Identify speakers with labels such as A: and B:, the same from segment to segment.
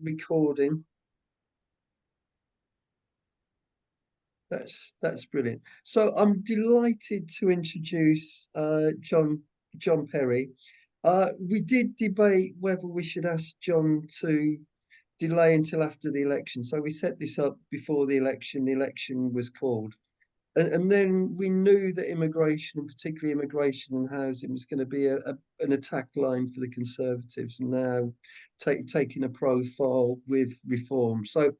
A: recording. That's brilliant. So I'm delighted to introduce John Perry. We did debate whether we should ask John to delay until after the election. So we set this up before the election. The election was called. And then we knew that immigration, and particularly immigration and housing, was going to be an attack line for the Conservatives, and now taking a profile with reform. So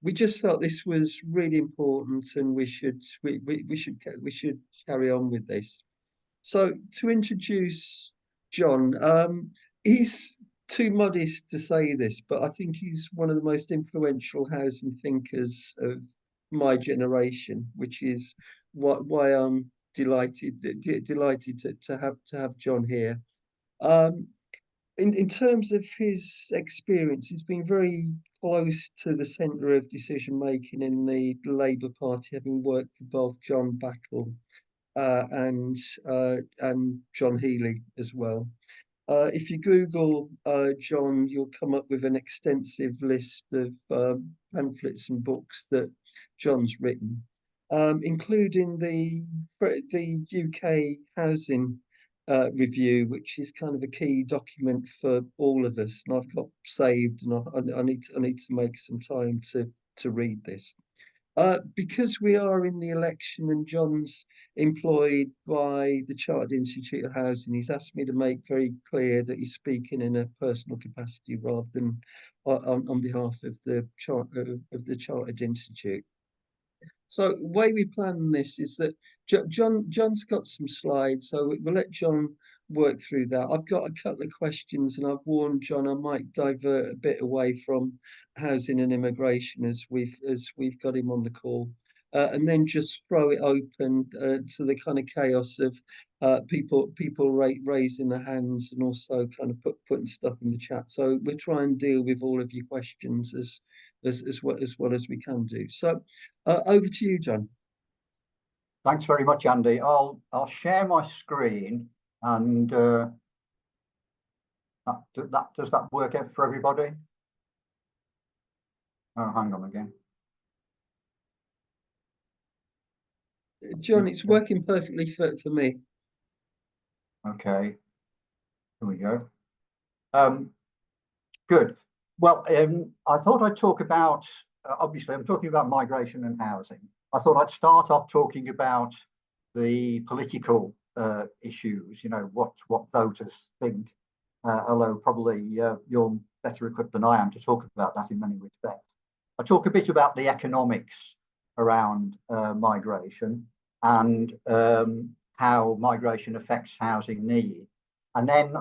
A: we just felt this was really important, and we should carry on with this. So to introduce John, he's too modest to say this, but I think he's one of the most influential housing thinkers of my generation, which is why I'm delighted to have John here. Um, in terms of his experience, he's been very close to the centre of decision making in the Labour Party, having worked for both John Battle and John Healey as well. If you Google John, you'll come up with an extensive list of pamphlets and books that John's written, including the UK housing review, which is kind of a key document for all of us. And I've got saved, and I need to make some time to read this. Because we are in the election and John's employed by the Chartered Institute of Housing, he's asked me to make very clear that he's speaking in a personal capacity rather than on behalf of the Chartered Institute. So the way we plan this is that John's got some slides, so we'll let John work through that. I've got a couple of questions, and I've warned John I might divert a bit away from housing and immigration as we've got him on the call, and then just throw it open to the kind of chaos of people raising their hands and also kind of putting stuff in the chat. So we'll try and deal with all of your questions as well as we can do. So over to you, John.
B: Thanks very much, Andy. I'll share my screen, and does that work out for everybody? Oh, hang on again.
A: John, it's working perfectly for me.
B: Okay, here we go. Good. Well, I thought I'd talk about, obviously I'm talking about migration and housing. I thought I'd start off talking about the political issues, you know, what voters think, although probably you're better equipped than I am to talk about that in many respects. I talk a bit about the economics around migration and how migration affects housing need. And then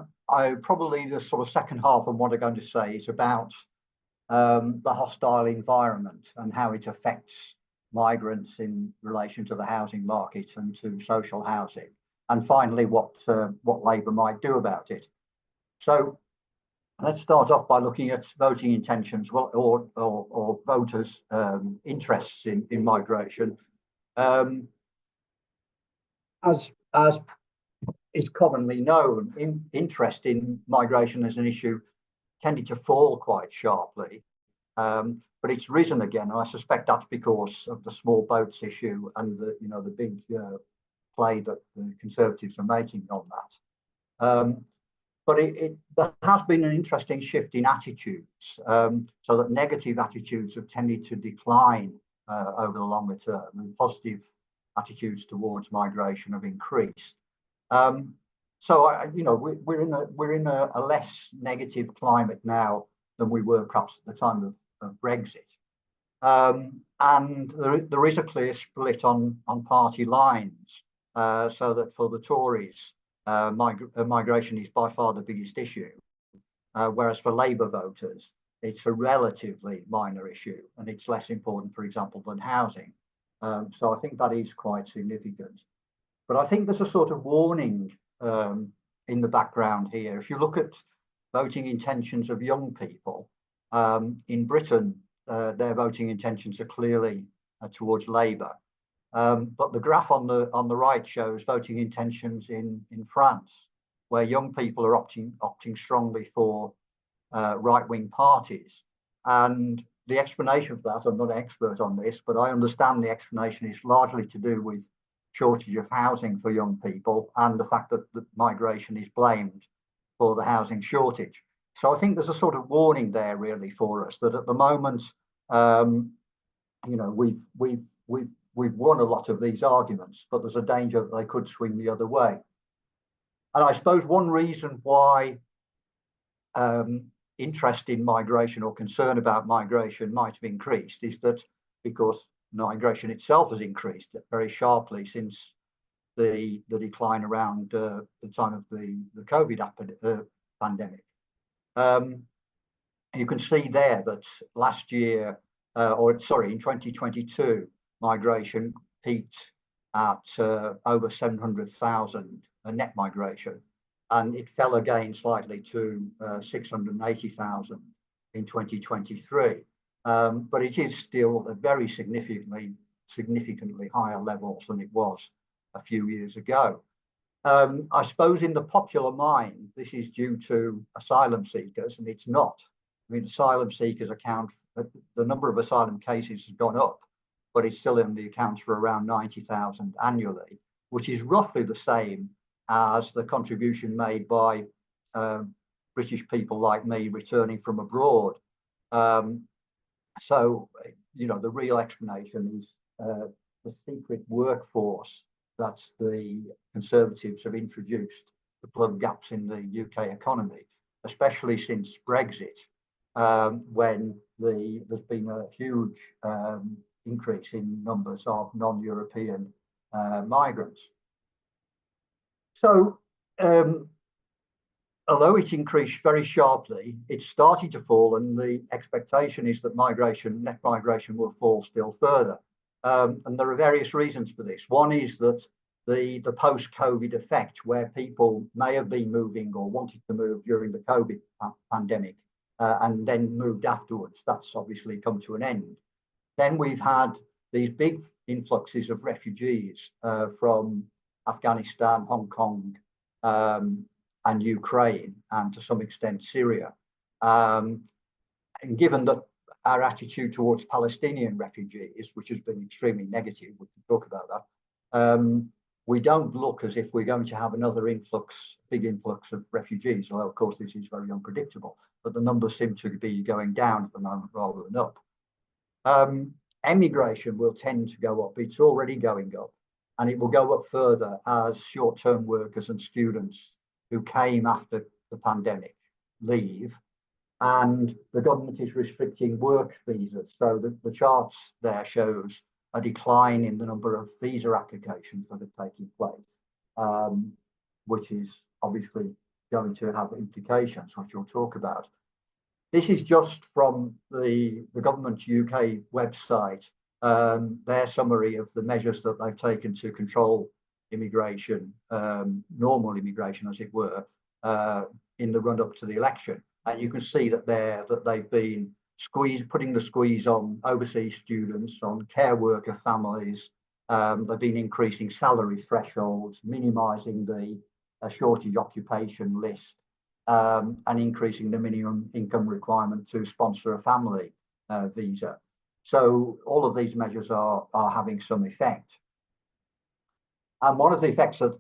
B: probably the sort of second half of what I'm going to say is about the hostile environment and how it affects migrants in relation to the housing market and to social housing. And finally, what Labour might do about it. So let's start off by looking at voting intentions, or voters' interests in migration. As is commonly known, interest in migration as an issue tended to fall quite sharply, but it's risen again, and I suspect that's because of the small boats issue and the big play that the Conservatives are making on that. But there has been an interesting shift in attitudes, so that negative attitudes have tended to decline over the longer term, and positive attitudes towards migration have increased. So we're in a less negative climate now than we were perhaps at the time of Brexit, and there is a clear split on party lines, so that for the Tories, migration is by far the biggest issue, whereas for Labour voters it's a relatively minor issue and it's less important, for example, than housing. So I think that is quite significant. But I think there's a sort of warning in the background here. If you look at voting intentions of young people in Britain, their voting intentions are clearly towards Labour. But the graph on the right shows voting intentions in France, where young people are opting strongly for right-wing parties. And the explanation for that, I'm not an expert on this, but I understand the explanation is largely to do with shortage of housing for young people and the fact that the migration is blamed for the housing shortage. So I think there's a sort of warning there really for us that at the moment, you know, we've won a lot of these arguments, but there's a danger that they could swing the other way. And I suppose one reason why interest in migration or concern about migration might have increased is that because migration itself has increased very sharply since the decline around the time of the COVID pandemic. You can see there that last year, in 2022, migration peaked at over 700,000 net migration, and it fell again slightly to 680,000 in 2023. But it is still a very significantly higher levels than it was a few years ago. I suppose in the popular mind, this is due to asylum seekers, and it's not. I mean, asylum seekers the number of asylum cases has gone up, but it still only accounts for around 90,000 annually, which is roughly the same as the contribution made by British people like me returning from abroad. So, you know, the real explanation is the secret workforce that the Conservatives have introduced to plug gaps in the UK economy, especially since Brexit, when there's been a huge increase in numbers of non-European migrants. So, although it increased very sharply, it's starting to fall, and the expectation is that net migration will fall still further. And there are various reasons for this. One is that the post-COVID effect, where people may have been moving or wanted to move during the COVID pandemic and then moved afterwards, that's obviously come to an end. Then we've had these big influxes of refugees from Afghanistan, Hong Kong, and Ukraine, and to some extent Syria. And given that our attitude towards Palestinian refugees, which has been extremely negative, we can talk about that, we don't look as if we're going to have another big influx of refugees, although of course this is very unpredictable, but the numbers seem to be going down at the moment rather than up. Emigration will tend to go up. It's already going up, and it will go up further as short-term workers and students who came after the pandemic leave, and the government is restricting work visas. So the charts there shows a decline in the number of visa applications that are taking place, which is obviously going to have implications, which we'll talk about. This is just from the government UK website, their summary of the measures that they've taken to control immigration, normal immigration, as it were, in the run-up to the election. And you can see that they've been putting the squeeze on overseas students, on care worker families. They've been increasing salary thresholds, minimising the shortage occupation list, and increasing the minimum income requirement to sponsor a family visa. So all of these measures are having some effect. And one of the effects that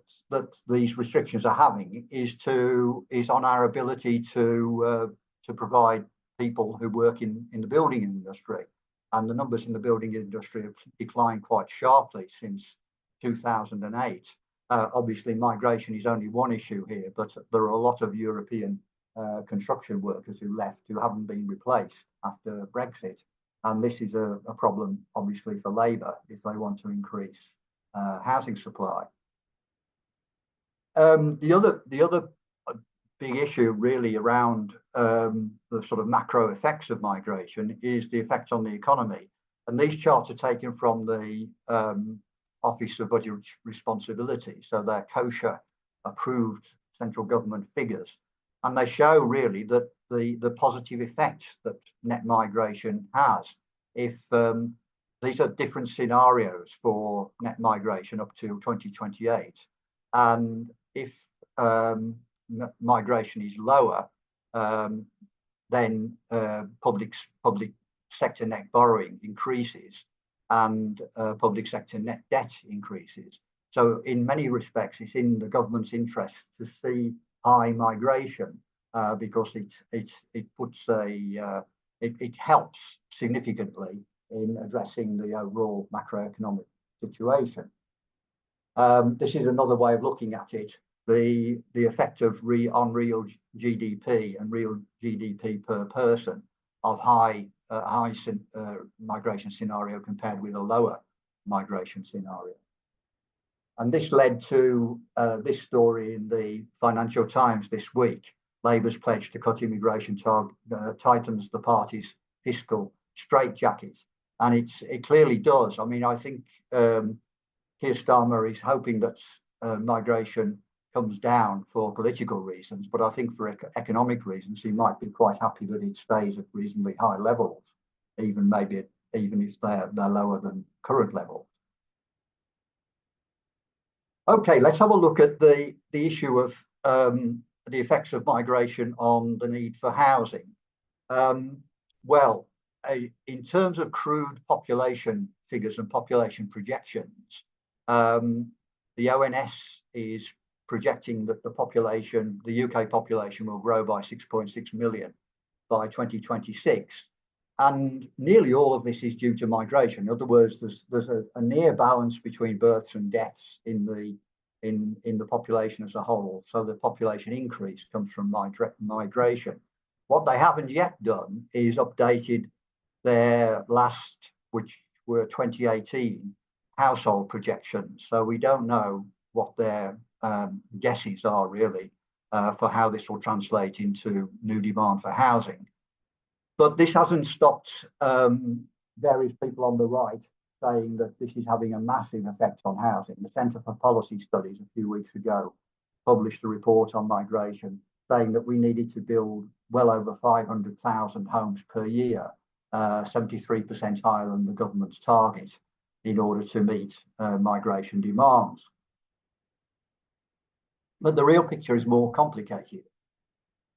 B: these restrictions are having is on our ability to provide people who work in the building industry. And the numbers in the building industry have declined quite sharply since 2008. Obviously, migration is only one issue here, but there are a lot of European construction workers who left who haven't been replaced after Brexit. And this is a problem, obviously, for Labour if they want to increase housing supply. The other big issue really around the sort of macro effects of migration is the effect on the economy. And these charts are taken from the Office of Budget Responsibility. So they're kosher approved central government figures. And they show really that the positive effect that net migration has. If these are different scenarios for net migration up to 2028. And if migration is lower, then public sector net borrowing increases and public sector net debt increases. So in many respects, it's in the government's interest to see high migration because it puts it helps significantly in addressing the overall macroeconomic situation. This is another way of looking at it. The effect of on real GDP and real GDP per person of high migration scenario compared with a lower migration scenario. And this led to this story in the Financial Times this week. Labour's pledge to cut immigration tightens the party's fiscal straitjacket. And it clearly does. I mean, I think Keir Starmer is hoping that migration comes down for political reasons, but I think for economic reasons, he might be quite happy that it stays at reasonably high levels, even if they're lower than current levels. Okay, let's have a look at the issue of the effects of migration on the need for housing. Well, in terms of crude population figures and population projections, the ONS is projecting that the UK population will grow by 6.6 million by 2026. And nearly all of this is due to migration. In other words, there's a near balance between births and deaths in the population as a whole. So the population increase comes from migration. What they haven't yet done is updated their last, which were 2018, household projections. So we don't know what their guesses are really for how this will translate into new demand for housing. But this hasn't stopped various people on the right saying that this is having a massive effect on housing. The Centre for Policy Studies a few weeks ago published a report on migration saying that we needed to build well over 500,000 homes per year, 73% higher than the government's target, in order to meet migration demands. But the real picture is more complicated.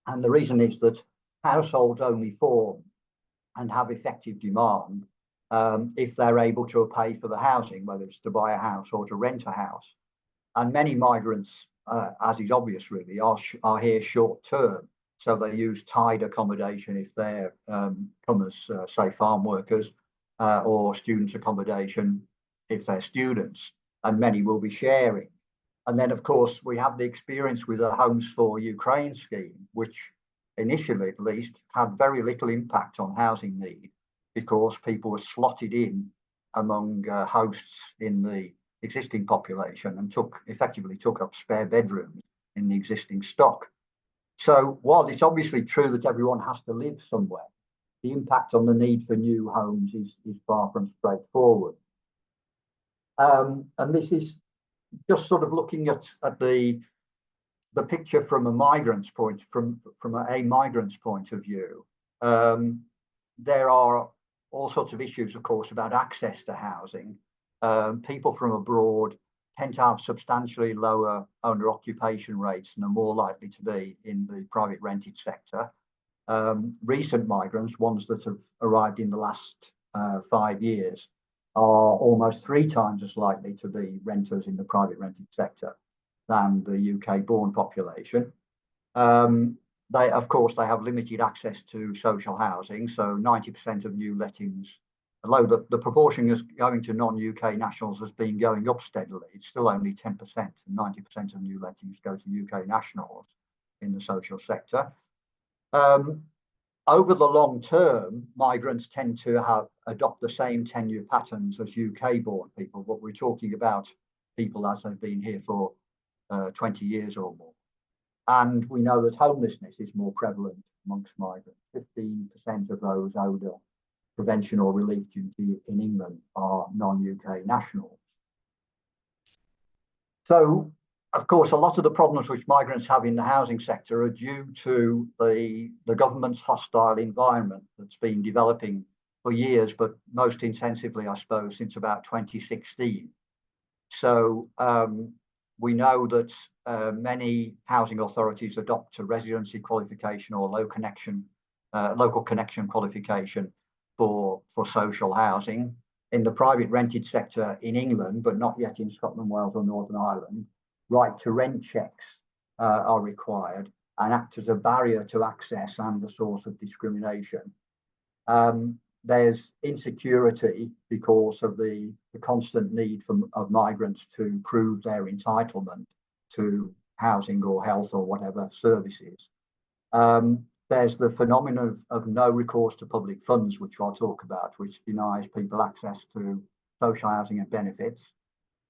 B: And the reason is that households only form and have effective demand if they're able to pay for the housing, whether it's to buy a house or to rent a house. And many migrants, as is obvious really, are here short term. So they use tied accommodation if they're come as, say, farm workers, or students' accommodation if they're students, and many will be sharing. And then, of course, we have the experience with the Homes for Ukraine scheme, which initially, at least, had very little impact on housing need because people were slotted in among hosts in the existing population and effectively took up spare bedrooms in the existing stock. So while it's obviously true that everyone has to live somewhere, the impact on the need for new homes is far from straightforward. And this is just sort of looking at the picture from a migrant's point of view. There are all sorts of issues, of course, about access to housing. People from abroad tend to have substantially lower owner occupation rates and are more likely to be in the private rented sector. Recent migrants, ones that have arrived in the last 5 years, are almost 3 times as likely to be renters in the private rented sector than the UK-born population. Of course, they have limited access to social housing, so 90% of new lettings, although the proportion is going to non-UK nationals has been going up steadily, it's still only 10%, and 90% of new lettings go to UK nationals in the social sector. Over the long term, migrants tend to adopt the same tenure patterns as UK-born people, but we're talking about people as they've been here for 20 years or more. And we know that homelessness is more prevalent amongst migrants. 15% of those owed a prevention or relief duty in England are non-UK nationals. So, of course, a lot of the problems which migrants have in the housing sector are due to the government's hostile environment that's been developing for years, but most intensively, I suppose, since about 2016. So we know that many housing authorities adopt a residency qualification or low connection local connection qualification for social housing. In the private rented sector in England, but not yet in Scotland, Wales or Northern Ireland, right to rent checks are required and act as a barrier to access and a source of discrimination. There's insecurity because of the constant need of migrants to prove their entitlement to housing or health or whatever services. There's the phenomenon of no recourse to public funds, which I'll talk about, which denies people access to social housing and benefits.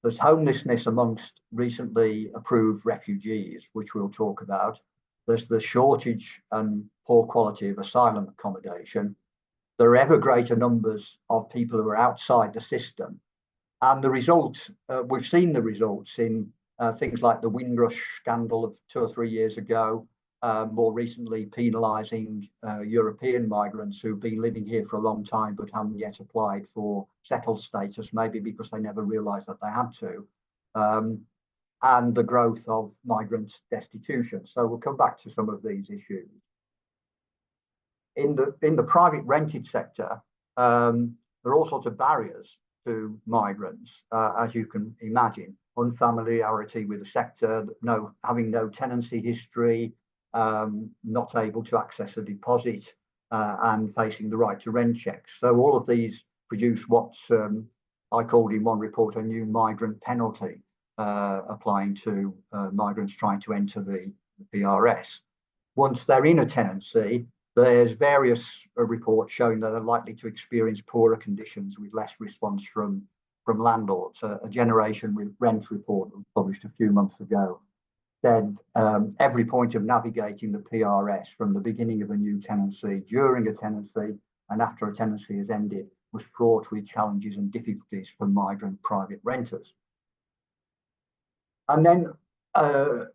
B: There's homelessness amongst recently approved refugees, which we'll talk about. There's the shortage and poor quality of asylum accommodation. There are ever greater numbers of people who are outside the system. And the result, we've seen the results in things like the Windrush scandal of 2 or 3 years ago, more recently penalising European migrants who've been living here for a long time but haven't yet applied for settled status, maybe because they never realised that they had to, and the growth of migrant destitution. So we'll come back to some of these issues. In the private rented sector, there are all sorts of barriers to migrants, as you can imagine. Unfamiliarity with the sector, having no tenancy history, not able to access a deposit, and facing the right to rent checks. So all of these produce what I called in one report a new migrant penalty, applying to migrants trying to enter the PRS. Once they're in a tenancy, there's various reports showing that they're likely to experience poorer conditions with less response from landlords. A Generation with Rent report that was published a few months ago said every point of navigating the PRS from the beginning of a new tenancy, during a tenancy, and after a tenancy has ended was fraught with challenges and difficulties for migrant private renters. And then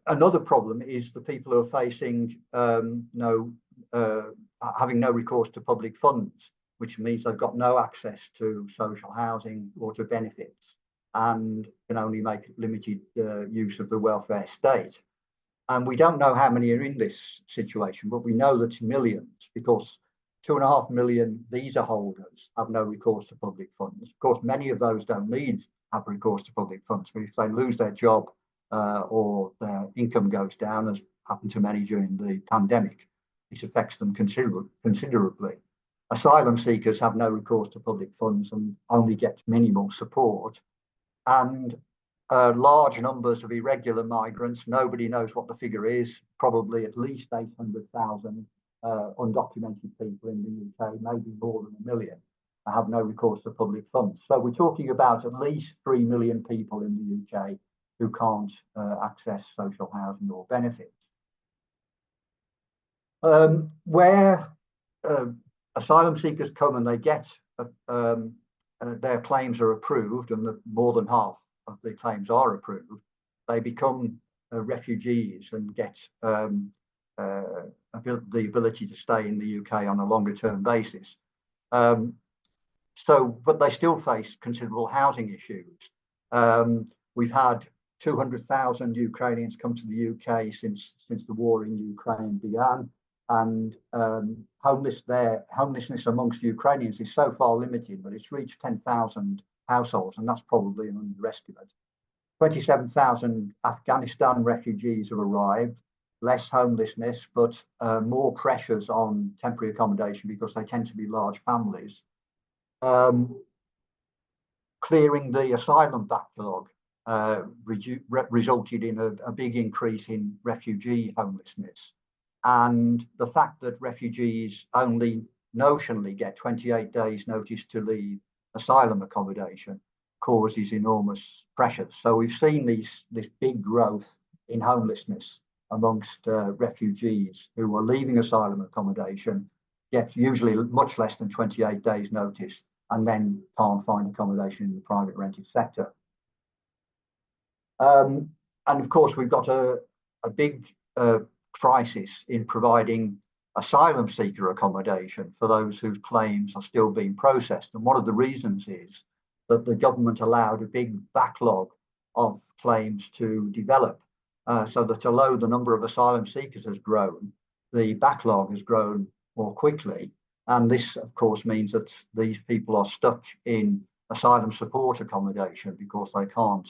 B: another problem is the people who are facing having no recourse to public funds, which means they've got no access to social housing or to benefits, and can only make limited use of the welfare state. And we don't know how many are in this situation, but we know that millions, because 2.5 million visa holders have no recourse to public funds. Of course, many of those don't need to have recourse to public funds, but if they lose their job or their income goes down, as happened to many during the pandemic, it affects them considerably. Asylum seekers have no recourse to public funds and only get minimal support. And large numbers of irregular migrants, nobody knows what the figure is, probably at least 800,000 undocumented people in the UK, maybe more than 1 million, have no recourse to public funds. So we're talking about at least 3 million people in the UK who can't access social housing or benefits. Where asylum seekers come and they get their claims are approved, and more than half of the claims are approved, they become refugees and get the ability to stay in the UK on a longer term basis. But they still face considerable housing issues. We've had 200,000 Ukrainians come to the UK since the war in Ukraine began, and homelessness amongst Ukrainians is so far limited, but it's reached 10,000 households, and that's probably an underestimate. 27,000 Afghanistan refugees have arrived, less homelessness, but more pressures on temporary accommodation because they tend to be large families. Clearing the asylum backlog resulted in a big increase in refugee homelessness. And the fact that refugees only notionally get 28 days notice to leave asylum accommodation causes enormous pressures. So we've seen this big growth in homelessness amongst refugees who are leaving asylum accommodation, get usually much less than 28 days notice, and then can't find accommodation in the private rented sector. And of course, we've got a big crisis in providing asylum seeker accommodation for those whose claims are still being processed. And one of the reasons is that the government allowed a big backlog of claims to develop, so that although the number of asylum seekers has grown, the backlog has grown more quickly. And this, of course, means that these people are stuck in asylum support accommodation because they can't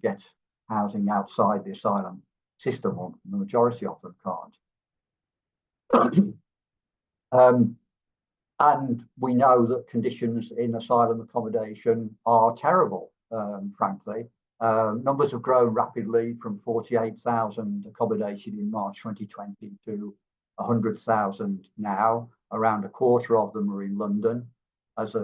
B: get housing outside the asylum system, or the majority of them can't. And we know that conditions in asylum accommodation are terrible, frankly. Numbers have grown rapidly from 48,000 accommodated in March 2020 to 100,000 now. Around a quarter of them are in London. There's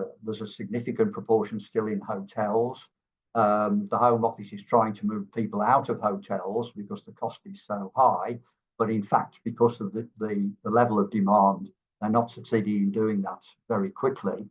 B: a significant proportion still in hotels. The Home Office is trying to move people out of hotels because the cost is so high. But in fact, because of the level of demand, they're not succeeding in doing that very quickly.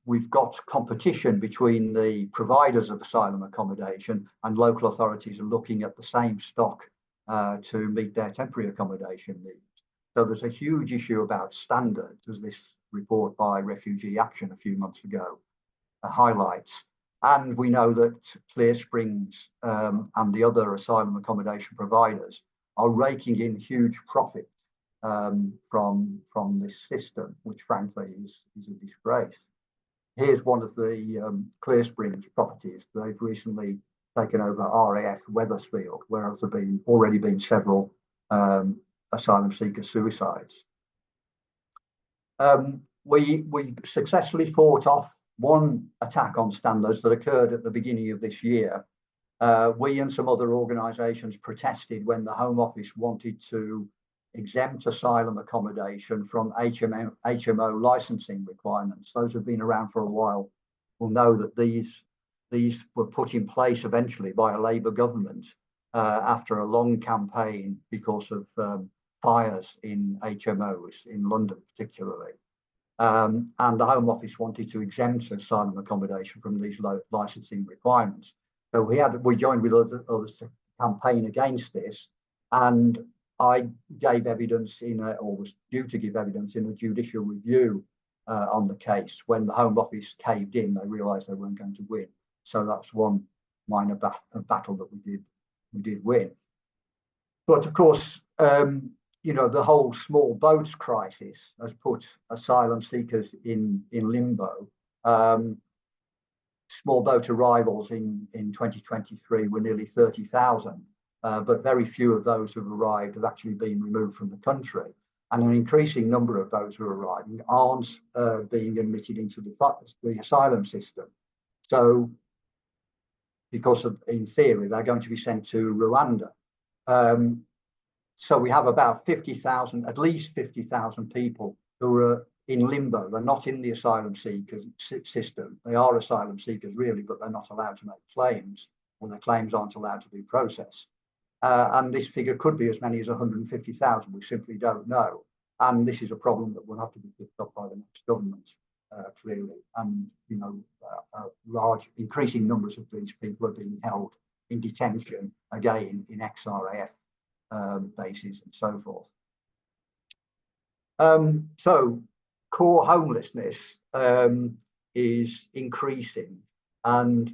B: We've got competition between the providers of asylum accommodation, and local authorities are looking at the same stock to meet their temporary accommodation needs. So there's a huge issue about standards, as this report by Refugee Action a few months ago highlights. And we know that Clear Springs and the other asylum accommodation providers are raking in huge profit from this system, which frankly is a disgrace. Here's one of the Clear Springs properties. They've recently taken over RAF Wethersfield, where there have already been several asylum seeker suicides. We successfully fought off one attack on standards that occurred at the beginning of this year. We and some other organisations protested when the Home Office wanted to exempt asylum accommodation from HMO licensing requirements. Those who've been around for a while will know that these were put in place eventually by a Labour government after a long campaign because of fires in HMOs in London particularly. And the Home Office wanted to exempt asylum accommodation from these licensing requirements. So we joined with others to campaign against this, and I gave evidence or was due to give evidence in a judicial review on the case. When the Home Office caved in, they realised they weren't going to win. So that's one minor battle that we did win. But of course, the whole small boats crisis has put asylum seekers in limbo. Small boat arrivals in 2023 were nearly 30,000, but very few of those who have arrived have actually been removed from the country. And an increasing number of those who are arriving aren't being admitted into the asylum system. So, because in theory, they're going to be sent to Rwanda. So we have about 50,000, at least 50,000 people who are in limbo. They're not in the asylum seekers system. They are asylum seekers really, but they're not allowed to make claims, or their claims aren't allowed to be processed. And this figure could be as many as 150,000. We simply don't know. And this is a problem that will have to be picked up by the next government, clearly. And, large, increasing numbers of these people are being held in detention, again, in ex-RAF bases and so forth. So core homelessness is increasing, and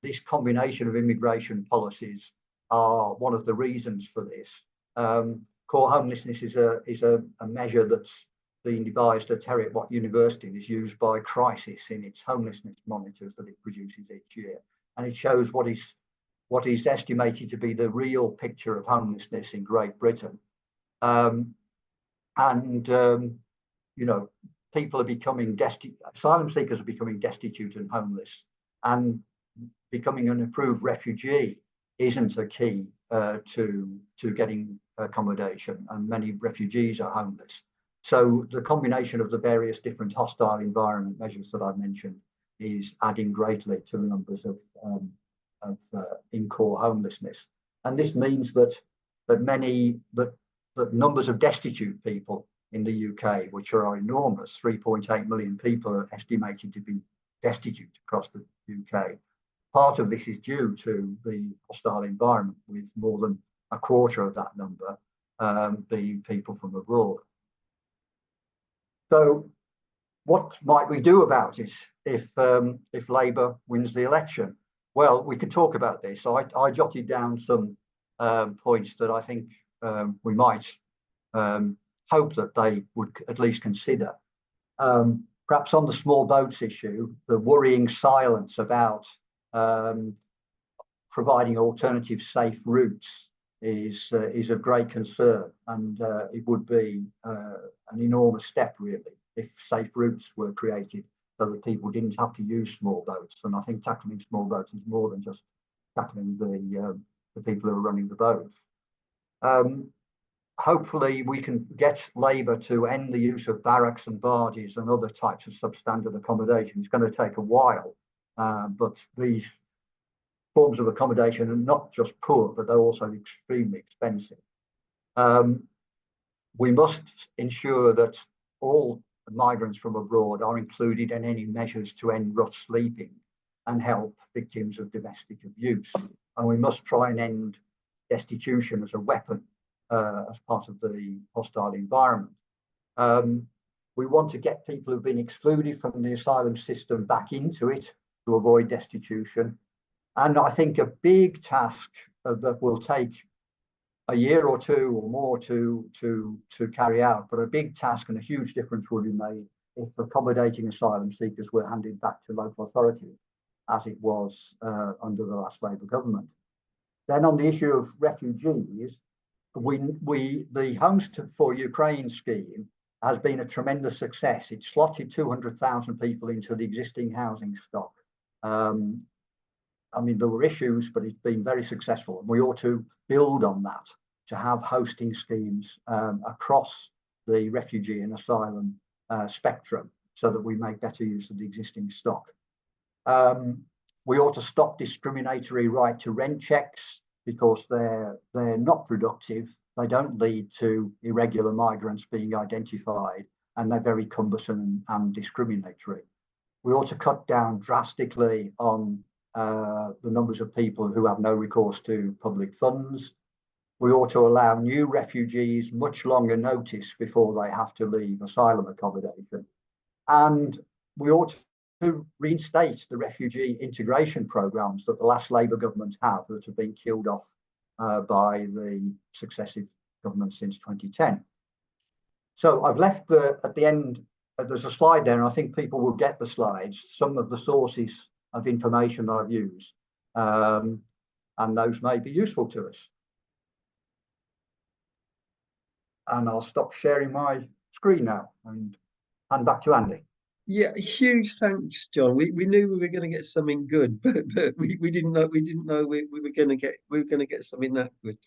B: this combination of immigration policies are one of the reasons for this. Core homelessness is a measure that's being devised at Heriot-Watt University and is used by Crisis in its homelessness monitors that it produces each year, and it shows what is estimated to be the real picture of homelessness in Great Britain. People are becoming asylum seekers are becoming destitute and homeless, and becoming an approved refugee isn't a key to getting accommodation, and many refugees are homeless. So the combination of the various different hostile environment measures that I've mentioned is adding greatly to the numbers of in-core homelessness, and this means that numbers of destitute people in the UK, which are enormous, 3.8 million people are estimated to be destitute across the UK. Part of this is due to the hostile environment, with more than a quarter of that number being people from abroad. So what might we do about it if Labour wins the election? Well, we can talk about this. I jotted down some points that I think we might hope that they would at least consider. Perhaps on the small boats issue, the worrying silence about providing alternative safe routes is of great concern, and it would be an enormous step really if safe routes were created so that people didn't have to use small boats. And I think tackling small boats is more than just tackling the people who are running the boats. Hopefully we can get Labour to end the use of barracks and barges and other types of substandard accommodation. It's going to take a while, but these forms of accommodation are not just poor, but they're also extremely expensive. We must ensure that all migrants from abroad are included in any measures to end rough sleeping and help victims of domestic abuse. And we must try and end destitution as a weapon as part of the hostile environment. We want to get people who've been excluded from the asylum system back into it to avoid destitution. And I think a big task that will take a year or two or more to carry out, but a big task and a huge difference will be made if accommodating asylum seekers were handed back to local authorities, as it was under the last Labour government. Then on the issue of refugees, the Homes for Ukraine scheme has been a tremendous success. It slotted 200,000 people into the existing housing stock. I mean, there were issues, but it's been very successful. And we ought to build on that, to have hosting schemes across the refugee and asylum spectrum so that we make better use of the existing stock. We ought to stop discriminatory right to rent checks because they're not productive. They don't lead to irregular migrants being identified, and they're very cumbersome and discriminatory. We ought to cut down drastically on the numbers of people who have no recourse to public funds. We ought to allow new refugees much longer notice before they have to leave asylum accommodation. And we ought to reinstate the refugee integration programs that the last Labour government have that have been killed off by the successive governments since 2010. So I've left at the end, there's a slide there, and I think people will get the slides, some of the sources of information that I've used, and those may be useful to us. And I'll stop sharing my screen now and hand back to Andy.
A: Yeah, huge thanks, John. We knew we were going to get something good, but we didn't know we were going to get something that good.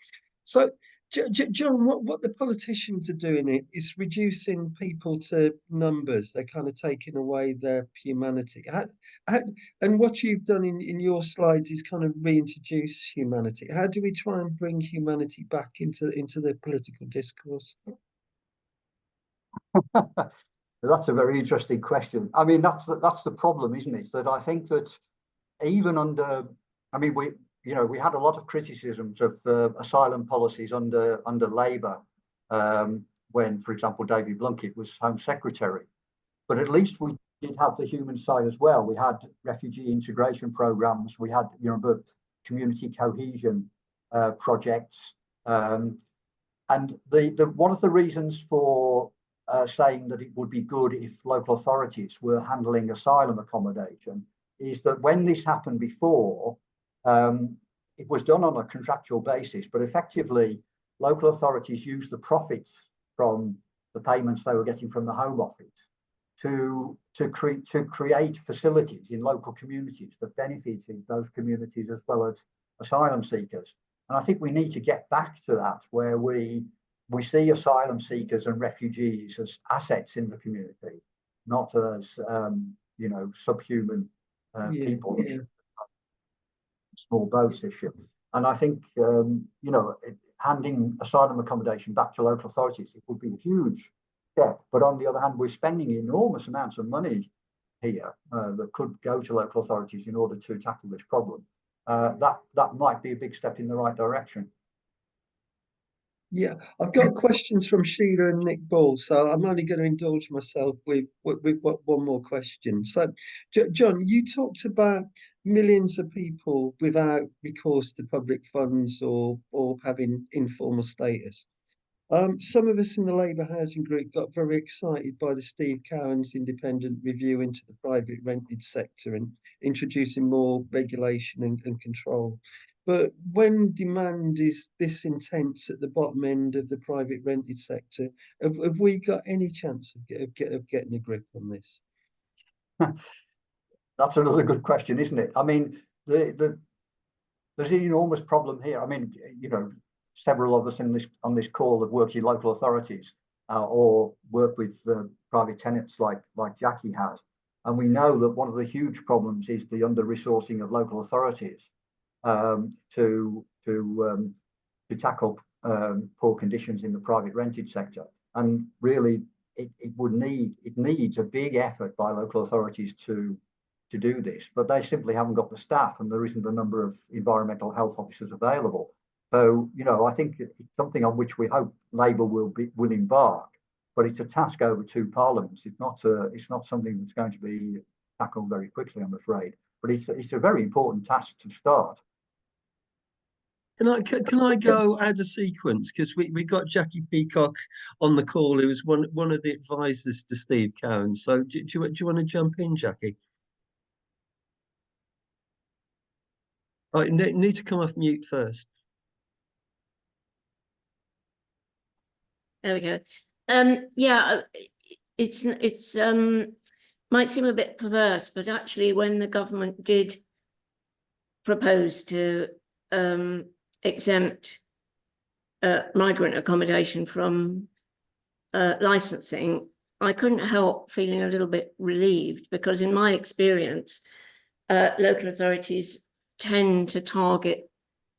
A: So, John, what the politicians are doing is reducing people to numbers. They're kind of taking away their humanity. And what you've done in your slides is kind of reintroduce humanity. How do we try and bring humanity back into the political discourse?
B: That's a very interesting question. I mean, that's the problem, isn't it? That I think that even under, I mean, we had a lot of criticisms of asylum policies under Labour when, for example, David Blunkett was Home Secretary. But at least we did have the human side as well. We had refugee integration programs. We had, community cohesion projects. And one of the reasons for saying that it would be good if local authorities were handling asylum accommodation is that when this happened before, it was done on a contractual basis, but effectively local authorities used the profits from the payments they were getting from the Home Office to create facilities in local communities that benefited those communities as well as asylum seekers. And I think we need to get back to that, where we see asylum seekers and refugees as assets in the community, not as subhuman people. Yeah. Small boats issue. And I think handing asylum accommodation back to local authorities, it would be a huge step. But on the other hand, we're spending enormous amounts of money here that could go to local authorities in order to tackle this problem. That might be a big step in the right direction.
A: Yeah, I've got questions from Sheila and Nick Ball, so I'm only going to indulge myself with one more question. So, John, you talked about millions of people without recourse to public funds or having informal status. Some of us in the Labour Housing Group got very excited by the Steve Cowen's independent review into the private rented sector and introducing more regulation and control. But when demand is this intense at the bottom end of the private rented sector, have we got any chance of getting a grip on this?
B: That's another good question, isn't it? I mean, there's an enormous problem here. I mean, several of us on this call have worked in local authorities or work with private tenants like Jackie has, and we know that one of the huge problems is the under-resourcing of local authorities to tackle poor conditions in the private rented sector. And really, it needs a big effort by local authorities to do this, but they simply haven't got the staff, and there isn't a number of environmental health officers available. So, I think it's something on which we hope Labour will embark, but it's a task over 2 parliaments. It's not something that's going to be tackled very quickly, I'm afraid. But it's a very important task to start.
A: Can I go out of sequence, because we got Jackie Peacock on the call, who was one of the advisors to Steve Cowan. So do you want to jump in, Jackie? I need to come off mute first.
C: There we go. Yeah, it's might seem a bit perverse, but actually, when the government did propose to exempt migrant accommodation from licensing, I couldn't help feeling a little bit relieved, because in my experience, local authorities tend to target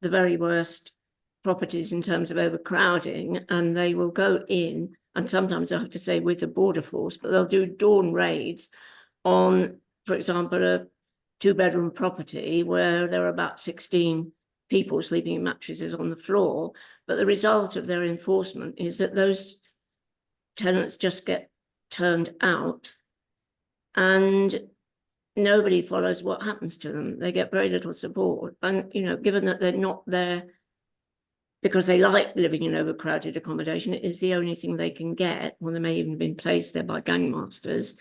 C: the very worst properties in terms of overcrowding, and they will go in, and sometimes I have to say with the border force, but they'll do dawn raids on, for example, a 2-bedroom property where there are about 16 people sleeping in mattresses on the floor. But the result of their enforcement is that those tenants just get turned out, and nobody follows what happens to them. They get very little support. And, given that they're not there because they like living in overcrowded accommodation, it is the only thing they can get, or they may even have been placed there by gangmasters.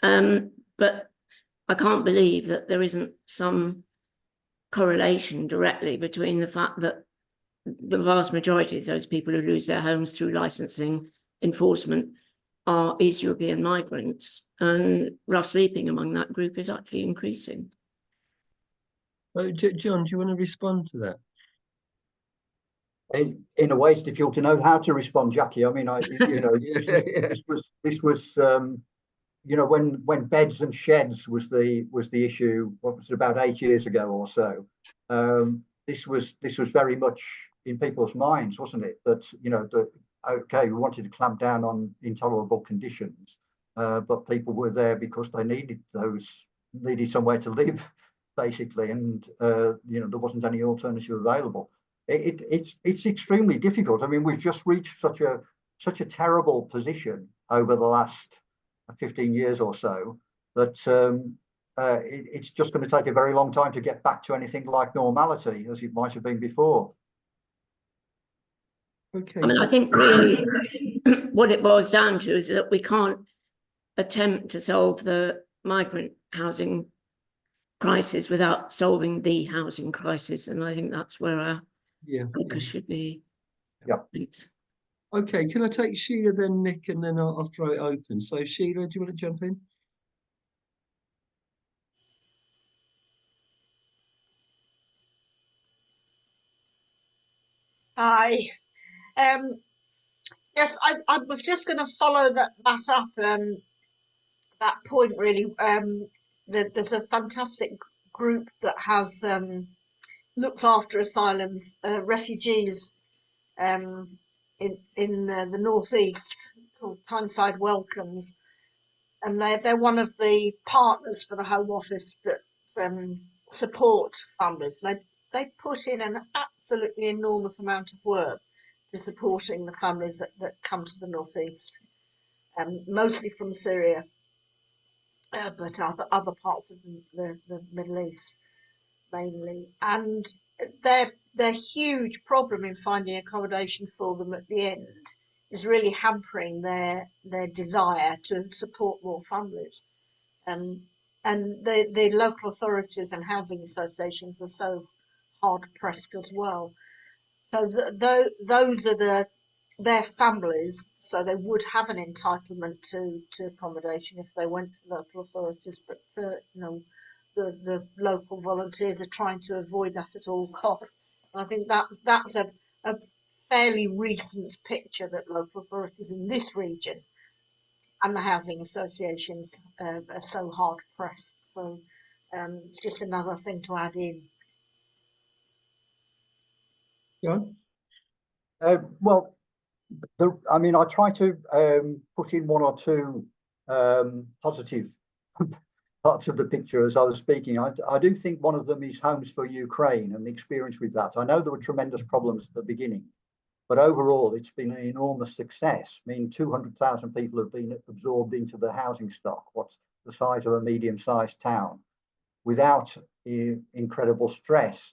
C: But I can't believe that there isn't some correlation directly between the fact that the vast majority of those people who lose their homes through licensing enforcement are East European migrants, and rough sleeping among that group is actually increasing.
A: John, do you want to respond to that?
B: In a way, it's difficult to know how to respond, Jackie. I mean, this was when beds and sheds was the issue. What was it, about 8 years ago or so? This was very much in people's minds, wasn't it? That okay, we wanted to clamp down on intolerable conditions, but people were there because they needed somewhere to live, basically, and there wasn't any alternative available. It's extremely difficult. I mean, we've just reached such a terrible position over the last 15 years or so that it's just going to take a very long time to get back to anything like normality as it might have been before.
A: Okay.
C: I mean, I think really what it boils down to is that we can't attempt to solve the migrant housing crisis without solving the housing crisis, and I think that's where our focus should be.
B: Yeah.
C: Thanks.
A: Okay, can I take Sheila, then Nick, and then I'll throw it open. So Sheila, do you want to jump in?
D: Hi. Yes, I was just going to follow that up, that point really. There's a fantastic group that has looks after asylums, refugees in the northeast, called Tyneside Welcomes, and they're one of the partners for the Home Office that support families. They put in an absolutely enormous amount of work to supporting the families that come to the northeast, mostly from Syria, but other parts of the Middle East mainly. And their huge problem in finding accommodation for them at the end is really hampering their desire to support more families. And the local authorities and housing associations are so hard pressed as well. So those are their families, so they would have an entitlement to accommodation if they went to local authorities. But you know, the local volunteers are trying to avoid that at all costs. And I think that's a fairly recent picture, that local authorities in this region and the housing associations are so hard pressed. So it's just another thing to add in.
A: John?
B: Well, I mean, I try to put in one or two positive parts of the picture as I was speaking. I do think one of them is Homes for Ukraine and the experience with that. I know there were tremendous problems at the beginning, but overall it's been an enormous success. I mean, 200,000 people have been absorbed into the housing stock, what's the size of a medium-sized town, without incredible stress.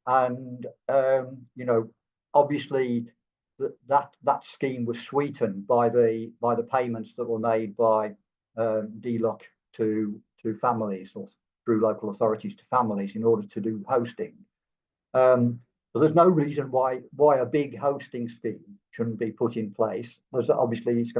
B: And you know, obviously that scheme was sweetened by the payments that were made by DLUC to families, or through local authorities to families, in order to do hosting. So there's no reason why a big hosting scheme shouldn't be put in place. There's obviously it's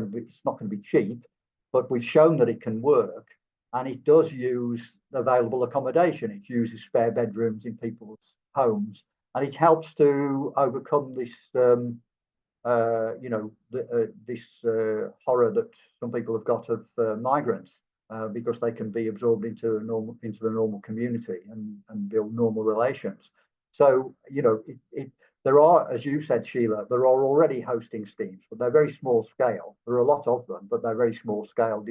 B: not going to be cheap, but we've shown that it can work, and it does use available accommodation. It uses spare bedrooms in people's homes, and it helps to overcome this you know, this horror that some people have got of migrants, because they can be absorbed into the normal community and build normal relations. So, you know, there are, as you said, Sheila, there are already hosting schemes, but they're very small scale. There are a lot of them, but they're very small scale,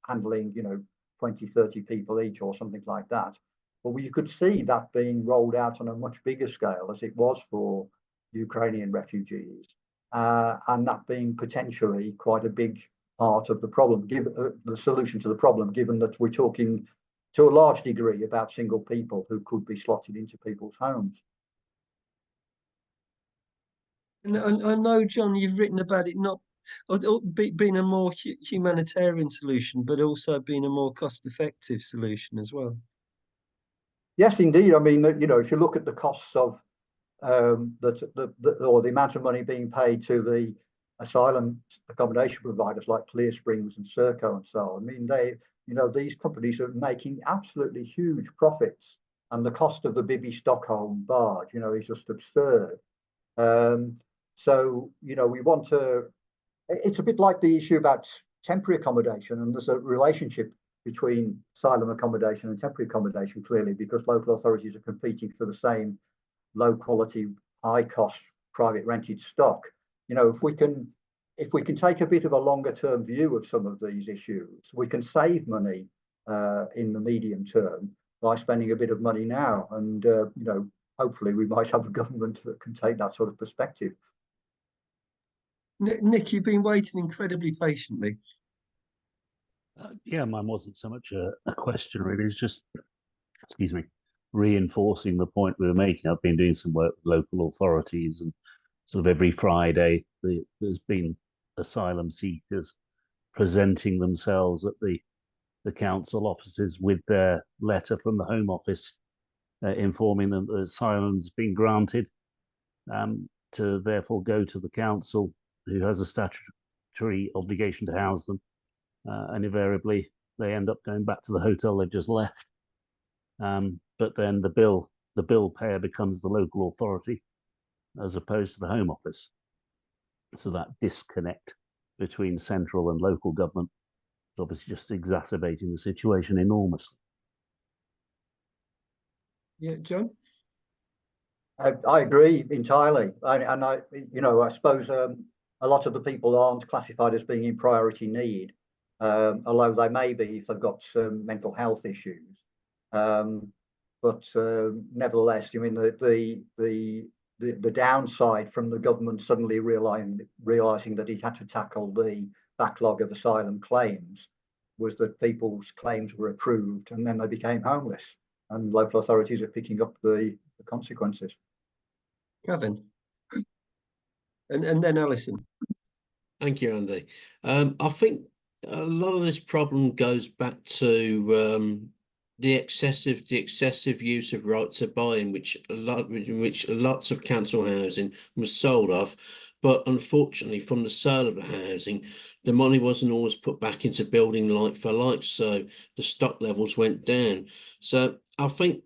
B: handling, you know, 20, 30 people each or something like that. But you could see that being rolled out on a much bigger scale, as it was for Ukrainian refugees. And that being potentially quite a big part of the problem, the solution to the problem, given that we're talking to a large degree about single people who could be slotted into people's homes.
A: And I know, John, you've written about it not being a more humanitarian solution, but also being a more cost-effective solution as well.
B: Yes, indeed. I mean, you know, if you look at the costs of or the amount of money being paid to the asylum accommodation providers like Clear Springs and Serco and so on. I mean, you know, these companies are making absolutely huge profits, and the cost of the Bibi Stockholm barge, you know, is just absurd. So, you know, we want to. It's a bit like the issue about temporary accommodation, and there's a relationship between asylum accommodation and temporary accommodation, clearly, because local authorities are competing for the same low quality, high cost private rented stock. You know, if we can take a bit of a longer term view of some of these issues, we can save money in the medium term by spending a bit of money now. And you know, hopefully we might have a government that can take that sort of perspective.
A: Nick, you've been waiting incredibly patiently.
E: Yeah, mine wasn't so much a question really. It's just, excuse me, reinforcing the point we were making. I've been doing some work with local authorities, and sort of every Friday there's been asylum seekers presenting themselves at the council offices with their letter from the Home Office informing them that asylum's been granted, to therefore go to the council, who has a statutory obligation to house them, and invariably they end up going back to the hotel they've just left. But then the bill payer becomes the local authority as opposed to the Home Office. So that disconnect between central and local government is obviously just exacerbating the situation enormously.
A: Yeah, John?
B: I agree entirely. And I, you know, I suppose a lot of the people aren't classified as being in priority need, although they may be if they've got some mental health issues. But nevertheless, I mean, the downside from the government suddenly realizing that it had to tackle the backlog of asylum claims was that people's claims were approved and then they became homeless, and local authorities are picking up the consequences.
A: Kevin? And then Alison.
F: Thank you, Andy. I think a lot of this problem goes back to the excessive use of right to buy, in which lots of council housing was sold off. But unfortunately, from the sale of the housing, the money wasn't always put back into building like for like, so the stock levels went down. So I think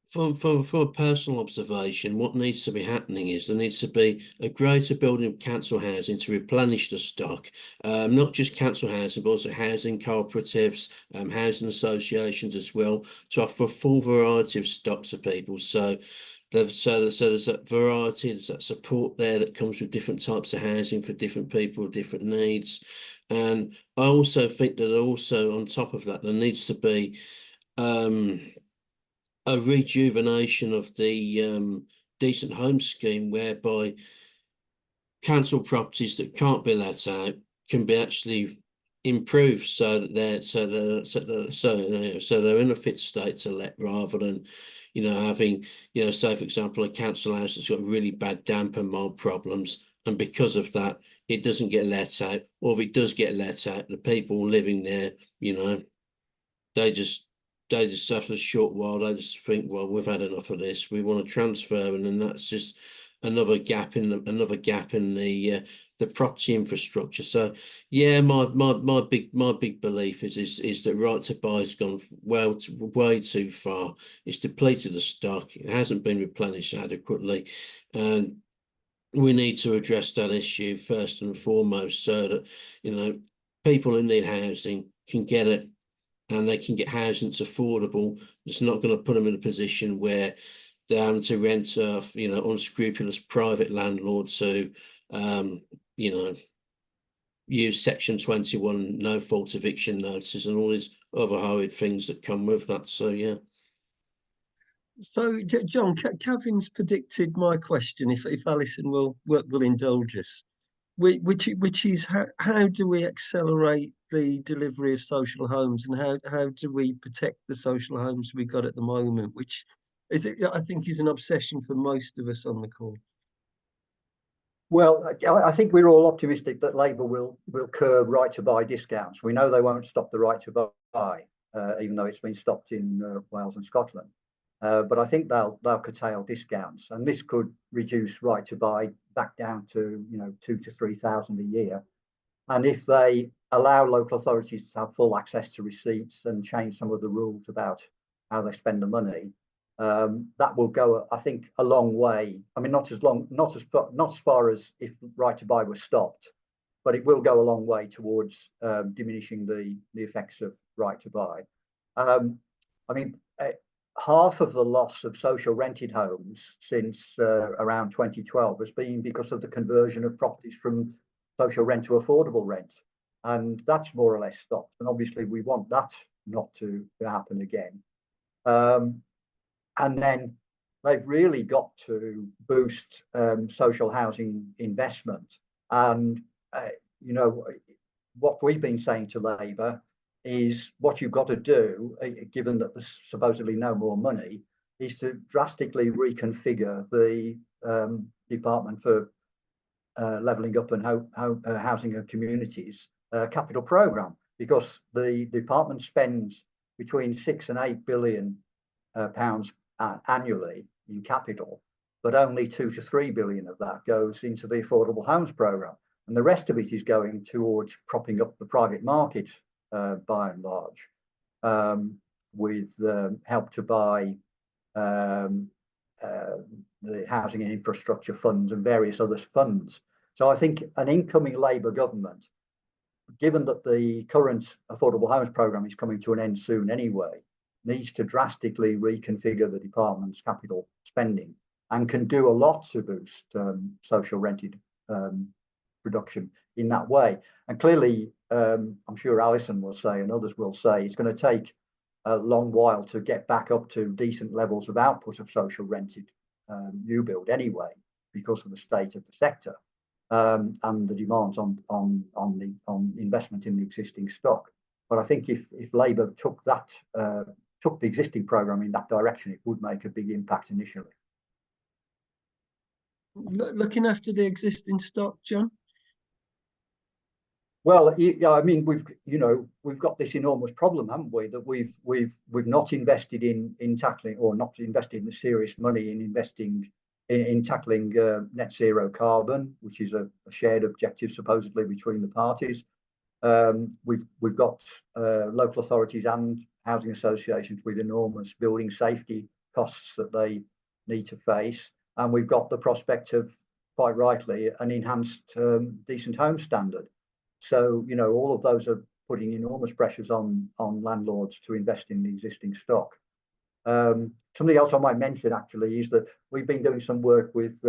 F: from a personal observation, what needs to be happening is there needs to be a greater building of council housing to replenish the stock, not just council housing, but also housing cooperatives, housing associations as well, to offer a full variety of stock to people. So there's that variety, there's that support there that comes with different types of housing for different people with different needs. And I also think that also on top of that, there needs to be a rejuvenation of the decent home scheme, whereby council properties that can't be let out can be actually improved so that they're in a fit state to let, rather than having say for example a council house that's got really bad damp and mold problems, and because of that it doesn't get let out, or if it does get let out, the people living there, they just after a short while they just think, well, we've had enough of this, we want to transfer, and then that's just another gap in the property infrastructure. So yeah, my big belief is that right to buy has gone way too far. It's depleted the stock, it hasn't been replenished adequately, and we need to address that issue first and foremost, so that people who need housing can get it, and they can get housing that's affordable. It's not going to put them in a position where they're having to rent off, unscrupulous private landlords who, use Section 21 no fault eviction notices and all these other horrid things that come with that. So yeah.
A: So, John, Kevin's predicted my question, if Alison will indulge us, which is how do we accelerate the delivery of social homes, and how do we protect the social homes we got at the moment, which I think is an obsession for most of us on the call.
B: Well, I think we're all optimistic that Labour will curb right to buy discounts. We know they won't stop the right to buy, even though it's been stopped in Wales and Scotland. But I think they'll curtail discounts, and this could reduce right to buy back down to 2,000 to 3,000 a year. And if they allow local authorities to have full access to receipts and change some of the rules about how they spend the money, that will go, I think, a long way. I mean, not as far as if right to buy was stopped, but it will go a long way towards diminishing the effects of right to buy. I mean, half of the loss of social rented homes since around 2012 has been because of the conversion of properties from social rent to affordable rent, and that's more or less stopped. And obviously, we want that not to happen again. And then they've really got to boost social housing investment. And what we've been saying to Labour is what you've got to do, given that there's supposedly no more money, is to drastically reconfigure the Department for Levelling Up and Housing and Communities capital programme, because the department spends between 6 and 8 billion pounds annually in capital, but only 2 to 3 billion of that goes into the affordable homes programme, and the rest of it is going towards propping up the private market by and large, with help to buy, the housing and infrastructure funds and various other funds. So I think an incoming Labour government, given that the current affordable homes programme is coming to an end soon anyway, needs to drastically reconfigure the department's capital spending, and can do a lot to boost social rented production in that way. And clearly, I'm sure Alison will say, and others will say, it's going to take a long while to get back up to decent levels of output of social rented new build anyway, because of the state of the sector and the demands on investment in the existing stock. But I think if Labour took the existing programme in that direction, it would make a big impact initially.
A: Looking after the existing stock, John?
B: Well, yeah, I mean, we've got this enormous problem, haven't we? That we've not invested in tackling, or not invested in serious money in investing in tackling net zero carbon, which is a shared objective supposedly between the parties. We've got local authorities and housing associations with enormous building safety costs that they need to face, and we've got the prospect of, quite rightly, an enhanced decent home standard. So, all of those are putting enormous pressures on landlords to invest in the existing stock. Something else I might mention actually is that we've been doing some work with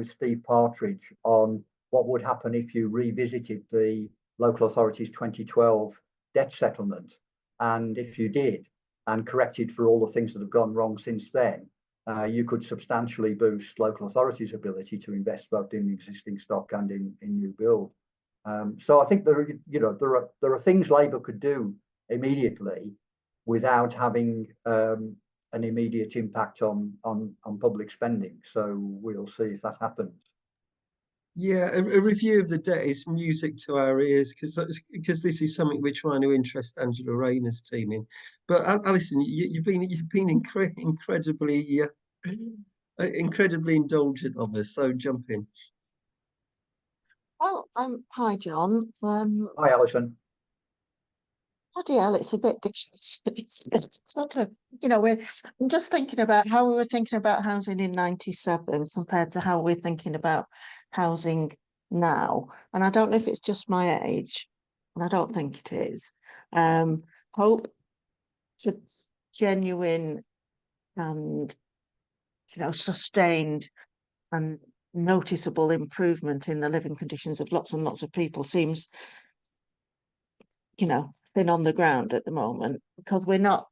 B: Steve Partridge on what would happen if you revisited the local authorities 2012 debt settlement, and if you did and corrected for all the things that have gone wrong since then, you could substantially boost local authorities' ability to invest both in existing stock and in new build. So I think there are things Labour could do immediately without having an immediate impact on public spending. So we'll see if that happens.
A: Yeah, a review of the debt is music to our ears, because this is something we're trying to interest Angela Rayner's team in. But Alison, you've been incredibly indulgent of us. So jump in.
G: Well, hi, John.
B: Hi, Alison.
G: Bloody hell, it's a bit different. It's sort of, I'm just thinking about how we were thinking about housing in 97 compared to how we're thinking about housing now. And I don't know if it's just my age, and I don't think it is. Hope for genuine and, sustained and noticeable improvement in the living conditions of lots and lots of people seems, thin on the ground at the moment, because we're not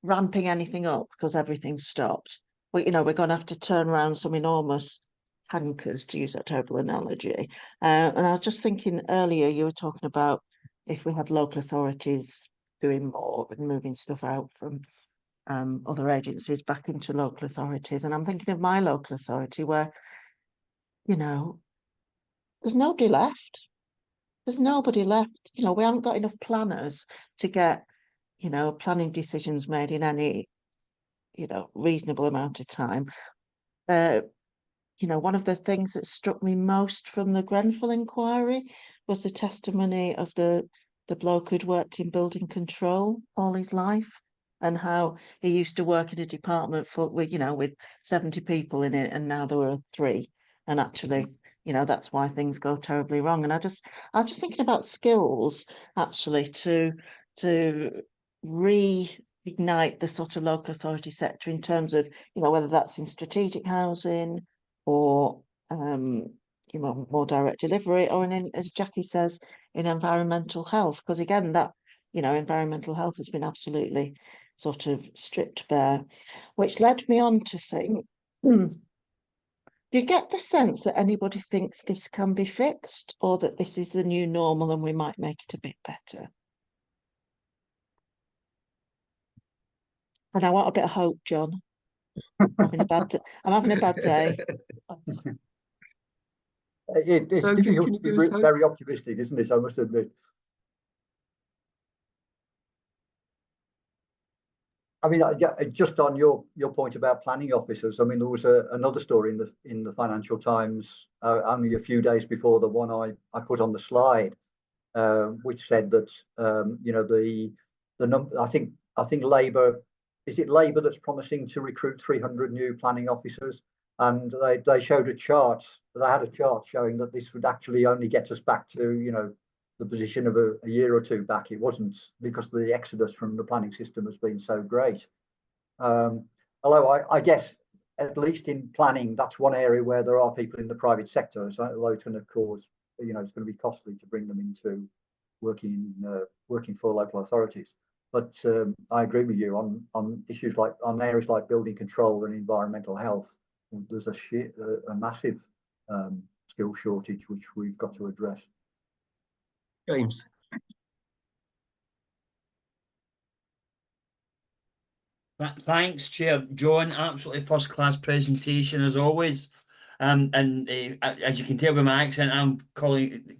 G: ramping anything up because everything's stopped. We're going to have to turn around some enormous tankers, to use that terrible analogy. And I was just thinking earlier, you were talking about if we had local authorities doing more and moving stuff out from other agencies back into local authorities. And I'm thinking of my local authority where, there's nobody left. There's nobody left. We haven't got enough planners to get, planning decisions made in any, reasonable amount of time. One of the things that struck me most from the Grenfell inquiry was the testimony of the bloke who'd worked in building control all his life, and how he used to work in a department with 70 people in it, and now there were 3. And actually, that's why things go terribly wrong. And I was just thinking about skills actually to reignite the sort of local authority sector in terms of, whether that's in strategic housing or more direct delivery, or in, as Jackie says, in environmental health, because again, that environmental health has been absolutely sort of stripped bare, which led me on to think, do you get the sense that anybody thinks this can be fixed, or that this is the new normal and we might make it a bit better? And I want a bit of hope, John. I'm having a bad day.
B: It's
A: So
B: difficult
A: can
B: to
A: you give
B: be
A: us hope?
B: very optimistic, isn't it? I must admit. I mean, just on your point about planning officers, I mean, there was another story in the Financial Times only a few days before the one I put on the slide, which said that the number. I think Labour, is it Labour that's promising to recruit 300 new planning officers, and they showed a chart. They had a chart showing that this would actually only get us back to the position of a year or two back. It wasn't, because the exodus from the planning system has been so great. Although I guess, at least in planning, that's one area where there are people in the private sector, although it's going to cause, it's going to be costly to bring them into working for local authorities. But I agree with you on issues on areas like building control and environmental health. There's a massive skill shortage which we've got to address.
A: James.
H: Thanks, Chair. John, absolutely first-class presentation as always. And as you can tell by my accent, I'm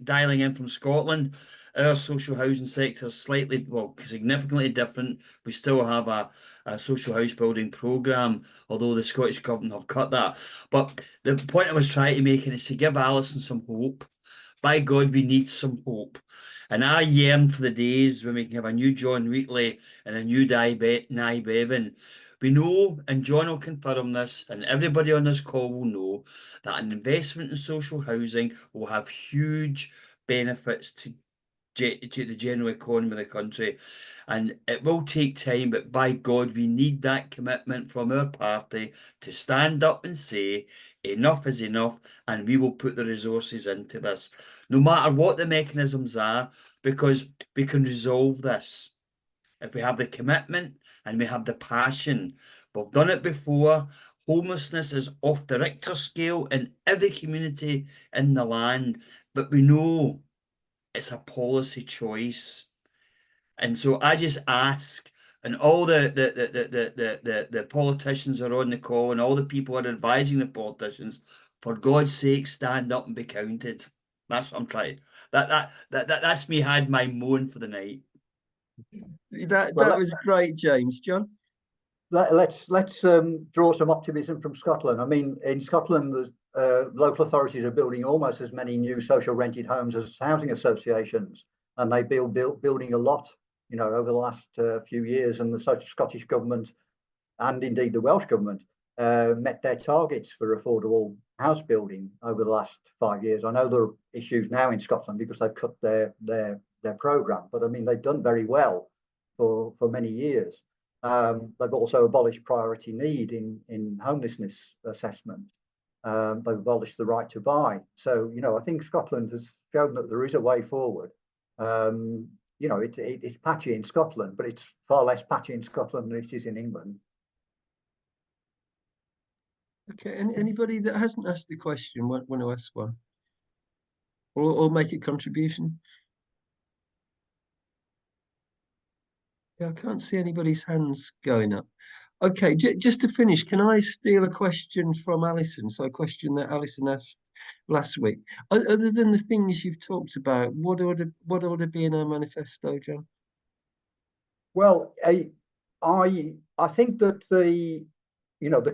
H: dialing in from Scotland. Our social housing sector is slightly, well, significantly different. We still have a social house building programme, although the Scottish Government have cut that. But the point I was trying to make is to give Alison some hope. By God, we need some hope. And I yearn for the days when we can have a new John Wheatley and a new Nye Bevan. We know, and John will confirm this, and everybody on this call will know, that an investment in social housing will have huge benefits to the general economy of the country. And it will take time, but by God, we need that commitment from our party to stand up and say enough is enough, and we will put the resources into this, no matter what the mechanisms are, because we can resolve this if we have the commitment and we have the passion. We've done it before. Homelessness is off the Richter scale in every community in the land, but we know it's a policy choice. And so I just ask, and all the politicians are on the call, and all the people are advising the politicians, for God's sake, stand up and be counted. That's what I'm trying. That's me had my moan for the night.
A: That was great, James. John?
B: Let's draw some optimism from Scotland. I mean, in Scotland, local authorities are building almost as many new social rented homes as housing associations, and they building a lot, you know, over the last few years. And the Scottish Government, and indeed the Welsh Government, met their targets for affordable house building over the last 5 years. I know there are issues now in Scotland because they've cut their programme, but I mean, they've done very well for many years. They've also abolished priority need in homelessness assessment. They've abolished the right to buy. So, you know, I think Scotland has shown that there is a way forward. You know, it's patchy in Scotland, but it's far less patchy in Scotland than it is in England.
A: Okay, and anybody that hasn't asked a question want to ask one? Or make a contribution? Yeah, I can't see anybody's hands going up. Okay, just to finish, can I steal a question from Alison? So a question that Alison asked last week. Other than the things you've talked about, what ought to be in our manifesto, John?
B: Well, I think that the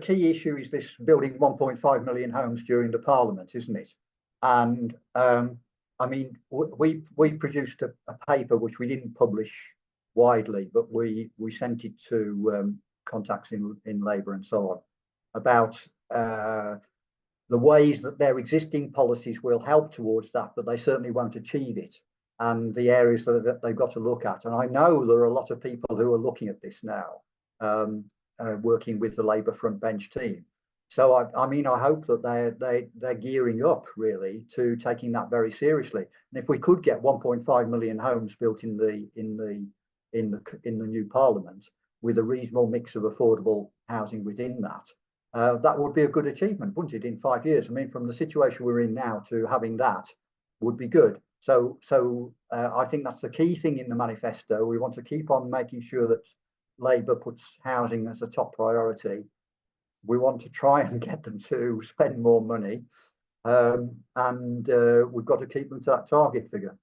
B: key issue is this building 1.5 million homes during the Parliament, isn't it? And I mean, we produced a paper which we didn't publish widely, but we sent it to contacts in Labour and so on, about the ways that their existing policies will help towards that, but they certainly won't achieve it, and the areas that they've got to look at. And I know there are a lot of people who are looking at this now, working with the Labour front bench team. So I mean, I hope that they're gearing up really to taking that very seriously. And if we could get 1.5 million homes built in the new Parliament, with a reasonable mix of affordable housing within that, that would be a good achievement, wouldn't it, in 5 years? I mean, from the situation we're in now to having that would be good. So I think that's the key thing in the manifesto. We want to keep on making sure that Labour puts housing as a top priority. We want to try and get them to spend more money, and we've got to keep them to that target figure.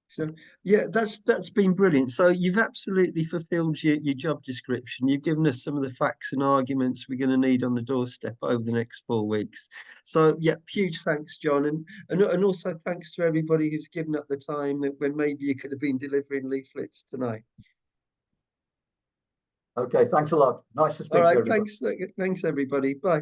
A: So yeah, that's been brilliant. So you've absolutely fulfilled your job description. You've given us some of the facts and arguments we're going to need on the doorstep over the next 4 weeks. So yeah, huge thanks, John, and also thanks to everybody who's given up the time that when maybe you could have been delivering leaflets tonight.
B: Okay, thanks a lot. Nice to speak to
A: All right,
B: everybody.
A: thanks everybody. Bye.